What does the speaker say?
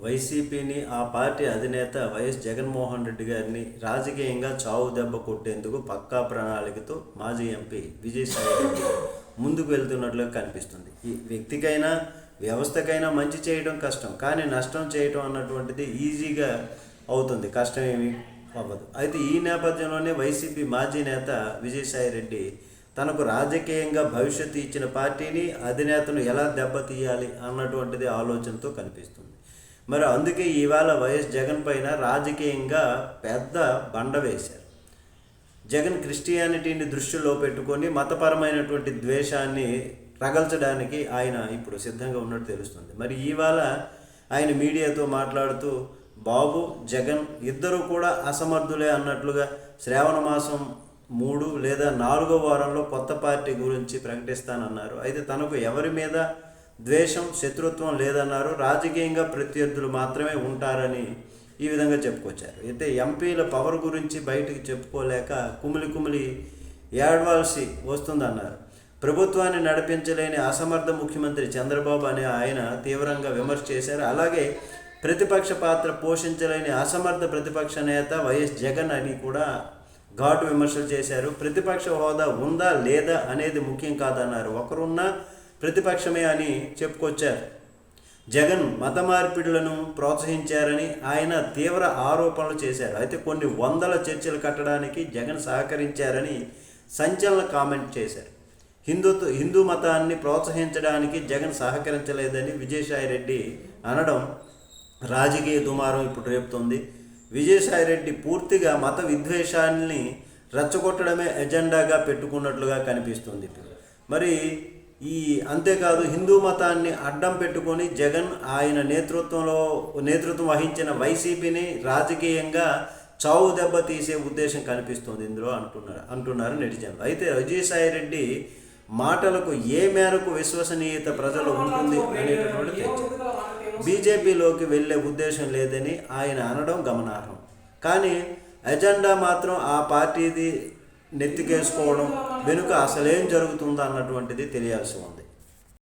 వైసీపీని ఆ పార్టీ అధినేత వైఎస్ జగన్మోహన్ రెడ్డి గారిని రాజకీయంగా చావు దెబ్బ కొట్టేందుకు పక్కా ప్రణాళికతో మాజీ ఎంపీ విజయసాయి రెడ్డి ముందుకు వెళ్తున్నట్లుగా కనిపిస్తుంది. ఈ వ్యక్తికైనా వ్యవస్థకైనా మంచి చేయడం కష్టం, కానీ నష్టం చేయడం అన్నటువంటిది ఈజీగా అవుతుంది, కష్టం ఏమీ అవ్వదు. అయితే ఈ నేపథ్యంలోనే వైసీపీ మాజీ నేత విజయసాయి రెడ్డి తనకు రాజకీయంగా భవిష్యత్తు ఇచ్చిన పార్టీని అధినేతను ఎలా దెబ్బతీయాలి అన్నటువంటిది ఆలోచనతో కనిపిస్తుంది. మరి అందుకే ఇవాళ వైఎస్ జగన్ పైన రాజకీయంగా పెద్ద బండ వేశారు. జగన్ క్రిస్టియానిటీని దృష్టిలో పెట్టుకొని మతపరమైనటువంటి ద్వేషాన్ని రగల్చడానికి ఆయన ఇప్పుడు సిద్ధంగా ఉన్నట్టు తెలుస్తుంది. మరి ఇవాళ ఆయన మీడియాతో మాట్లాడుతూ బాబు జగన్ ఇద్దరు కూడా అసమర్థులే అన్నట్లుగా శ్రావణ మాసం 3 లేదా 4వ వారంలో కొత్త పార్టీ గురించి ప్రకటిస్తానన్నారు. అయితే తనకు ఎవరి మీద ద్వేషం శత్రుత్వం లేదన్నారు. రాజకీయంగా ప్రత్యర్థులు మాత్రమే ఉంటారని ఈ విధంగా చెప్పుకొచ్చారు. అయితే ఎంపీల పవర్ గురించి బయటికి చెప్పుకోలేక కుమిలి ఏడవాల్సి వస్తుందన్నారు. ప్రభుత్వాన్ని నడిపించలేని అసమర్థ ముఖ్యమంత్రి చంద్రబాబు అని ఆయన తీవ్రంగా విమర్శ చేశారు. అలాగే ప్రతిపక్ష పాత్ర పోషించలేని అసమర్థ ప్రతిపక్ష నేత వైఎస్ జగన్ అని కూడా ఘాటు విమర్శలు చేశారు. ప్రతిపక్ష హోదా ఉందా లేదా అనేది ముఖ్యం కాదన్నారు. ఒకరున్నా ప్రతిపక్షమే అని చెప్పుకొచ్చారు. జగన్ మత మార్పిడులను ప్రోత్సహించారని ఆయన తీవ్ర ఆరోపణలు చేశారు. అయితే కొన్ని వందల చర్చలు కట్టడానికి జగన్ సహకరించారని సంచలన కామెంట్ చేశారు. హిందూ మతాన్ని ప్రోత్సహించడానికి జగన్ సహకరించలేదని విజయసాయి రెడ్డి అనడం రాజకీయ దుమారం ఇప్పుడు రేపుతోంది. విజయసాయి రెడ్డి పూర్తిగా మత విద్వేషాన్ని రెచ్చగొట్టడమే ఎజెండాగా పెట్టుకున్నట్లుగా కనిపిస్తుంది. మరి అంతేకాదు హిందూ మతాన్ని అడ్డం పెట్టుకొని జగన్ ఆయన నేతృత్వం వహించిన వైసీపీని రాజకీయంగా చావు దెబ్బ తీసే ఉద్దేశం కనిపిస్తుంది ఇందులో అంటున్నారు నెటిజన్లు. అయితే విజయసాయి రెడ్డి మాటలకు ఏ మేరకు విశ్వసనీయత ప్రజలు ఉంటుంది అనేటటువంటి తెచ్చారు. బీజేపీలోకి వెళ్ళే ఉద్దేశం లేదని ఆయన అనడం గమనార్హం. కానీ ఎజెండా మాత్రం ఆ పార్టీది నెత్తికేసుకోవడం వెనుక అసలేం జరుగుతుందో అన్నటువంటిది తెలియాల్సి ఉంది.